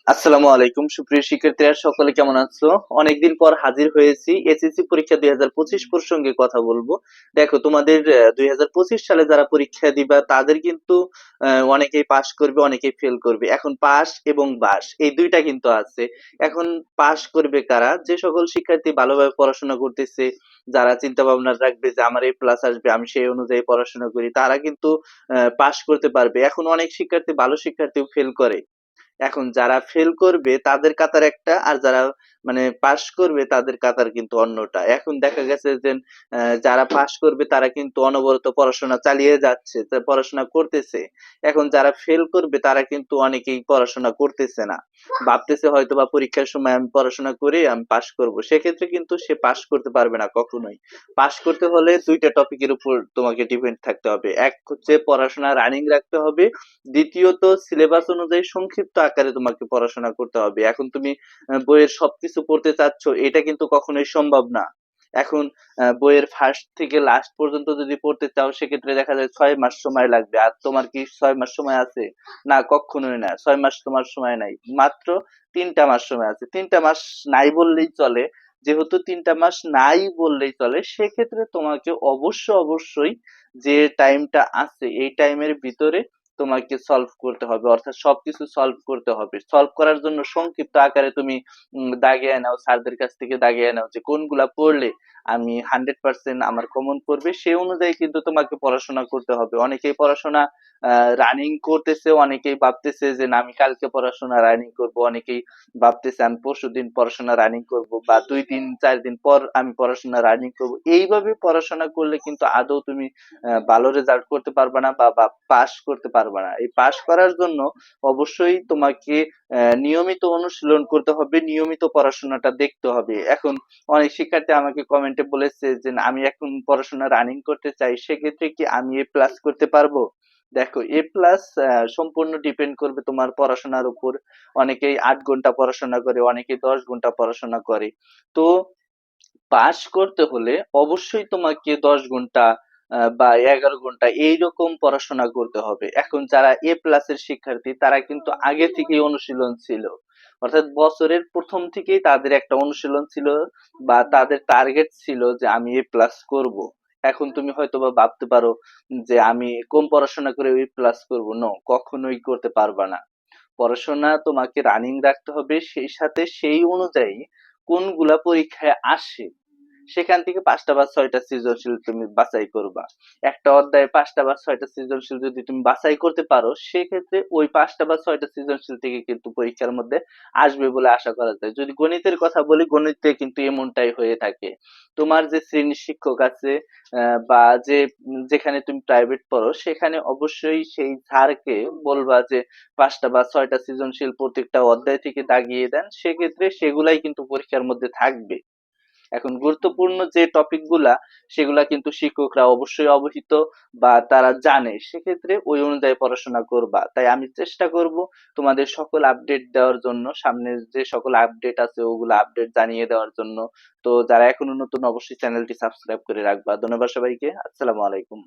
আসসালামু আলাইকুম সুপ্রিয় শিক্ষার্থীরা, সকলে কেমন আছো? অনেকদিন পর হাজির হয়েছি এসএসসি পরীক্ষা 2025 প্রসঙ্গে কথা বলবো। দেখো, তোমাদের 2025 সালে যারা পরীক্ষা দিবা তাদের কিন্তু অনেকেই পাশ করবে, অনেকেই ফেল করবে। এখন পাস এবং বাস এই দুইটা কিন্তু আছে। এখন পাশ করবে কারা? যে সকল শিক্ষার্থী ভালোভাবে পড়াশোনা করতেছে, যারা চিন্তা ভাবনা রাখবে যে আমার এই প্লাস আসবে, আমি সেই অনুযায়ী পড়াশোনা করি, তারা কিন্তু পাশ করতে পারবে। এখন অনেক শিক্ষার্থী, ভালো শিক্ষার্থীও ফেল করে। এখন যারা ফেল করবে তাদের কাতার একটা, আর যারা মানে পাস করবে তাদের কাতার কিন্তু অন্যটা। এখন দেখা গেছে যে যারা পাস করবে তারা কিন্তু অনবরত পড়াশোনা চালিয়ে যাচ্ছে, পড়াশোনা করতেছে। এখন যারা ফেল করবে তারা কিন্তু অনেকেই পড়াশোনা করতেছে না, ভাবতেছে হয়তো বা পরীক্ষার সময় আমি পড়াশোনা করে আমি পাস করব, সেক্ষেত্রে কিন্তু সে পাস করতে পারবে না কখনোই। পাস করতে হলে দুইটা টপিকের উপর তোমাকে ডিপেন্ড থাকতে হবে। এক হচ্ছে পড়াশোনা রানিং রাখতে হবে, দ্বিতীয়ত সিলেবাস অনুযায়ী সংক্ষিপ্ত আকারে তোমাকে পড়াশোনা করতে হবে। এখন তুমি বইয়ের সবকিছু পড়তে চাচ্ছ, এটা কিন্তু কখনোই সম্ভব না। এখন বইয়ের ফার্স্ট থেকে লাস্ট পর্যন্ত যদি পড়তে চাও, সেক্ষেত্রে দেখা যায় 6 মাস সময় লাগবে। আর তোমার কি 6 মাস সময় আছে? না, কখনোই না। 6 মাস তোমার সময় নাই, মাত্র 3টা মাস সময় আছে। 3টা মাস নাই বললেই চলে। যেহেতু 3টা মাস নাই বললেই চলে, সেক্ষেত্রে তোমাকে অবশ্যই যে টাইমটা আছে এই টাইমের ভিতরে তোমাকে সলভ করতে হবে, অর্থাৎ সবকিছু সলভ করতে হবে। সলভ করার জন্য সংক্ষিপ্ত আকারে তুমি দাগিয়ে নাও, স্যারদের কাছ থেকে দাগিয়ে নাও যে কোনগুলা পড়লে আমি 100% আমার কমন পড়বে, সেই অনুযায়ী কিন্তু তোমাকে পড়াশোনা করতে হবে। অনেকেই পড়াশোনা রানিং করতেছে, অনেকেই ভাবতেছে যে না আমি কালকে পড়াশোনা রানিং করব, অনেকেই ভাবতেছে আমি পরশুদিন পড়াশোনা রানিং করব, বা 2 দিন 4 দিন পর আমি পড়াশোনা রানিং করব। এইভাবে পড়াশোনা করলে কিন্তু আদৌ তুমি ভালো রেজাল্ট করতে পারবা না, বা পাস করতে পারবা না। এই পাস করার জন্য অবশ্যই তোমাকে নিয়মিত অনুশীলন করতে হবে, নিয়মিত পড়াশোনাটা দেখতে হবে। এখন অনেক শিক্ষার্থী আমাকে কমেন্টে বলেছে যে না, আমি এখন পড়াশোনা রানিং করতে চাই, সেক্ষেত্রে কি আমি এ প্লাস করতে পারবো? দেখো, এ প্লাস সম্পূর্ণ ডিপেন্ড করবে তোমার পড়াশোনার উপর। অনেকেই 8 ঘন্টা পড়াশোনা করে, অনেকেই 10 ঘন্টা পড়াশোনা করে। তো পাস করতে হলে অবশ্যই তোমাকে 10 ঘন্টা বা 11 ঘন্টা এইরকম পড়াশোনা করতে হবে। এখন যারা এ প্লাসের শিক্ষার্থী তারা কিন্তু আগে থেকেই অনুশীলন ছিল, অর্থাৎ বছরের প্রথম থেকেই তাদের একটা অনুশীলন ছিল, বা তাদের টার্গেট ছিল যে আমি এ প্লাস করব। এখন তুমি হয়তো বা ভাবতে পারো যে আমি কম পড়াশোনা করে এ প্লাস করবো, নো, কখনোই করতে পারবা না। পড়াশোনা তোমাকে রানিং রাখতে হবে, সেই সাথে সেই অনুযায়ী কোনগুলা পরীক্ষায় আসে সেখান থেকে 5টা বা 6টা সৃজনশীল তুমি বাছাই করবা। একটা অধ্যায়ে 5টা বা 6টা সৃজনশীল যদি তুমি বাছাই করতে পারো, সেক্ষেত্রে ওই 5টা বা 6টা সৃজনশীল থেকে কিন্তু পরীক্ষার মধ্যে আসবে বলে আশা করা যায়। যদি গণিতের কথা বলি, গণিতে কিন্তু এমনটাই হয়ে থাকে। তোমার যে শ্রেণী শিক্ষক আছে বা যেখানে তুমি প্রাইভেট পড়ো, সেখানে অবশ্যই সেই স্যারকে বলবা যে 5টা বা 6টা সৃজনশীল প্রত্যেকটা অধ্যায় থেকে দাগিয়ে দেন, সেক্ষেত্রে সেগুলাই কিন্তু পরীক্ষার মধ্যে থাকবে। এখন গুরুত্বপূর্ণ যে টপিক গুলা, সেগুলা কিন্তু শিক্ষকরা অবশ্যই অবহিত বা তারা জানে, সেক্ষেত্রে ওই অনুযায়ী পড়াশোনা করবা। তাই আমি চেষ্টা করব তোমাদের সকল আপডেট দেওয়ার জন্য, সামনে যে সকল আপডেট আছে ওগুলো আপডেট জানিয়ে দেওয়ার জন্য। তো যারা এখনো নতুন, অবশ্যই চ্যানেলটি সাবস্ক্রাইব করে রাখবা। ধন্যবাদ সবাইকে। আসসালামু আলাইকুম।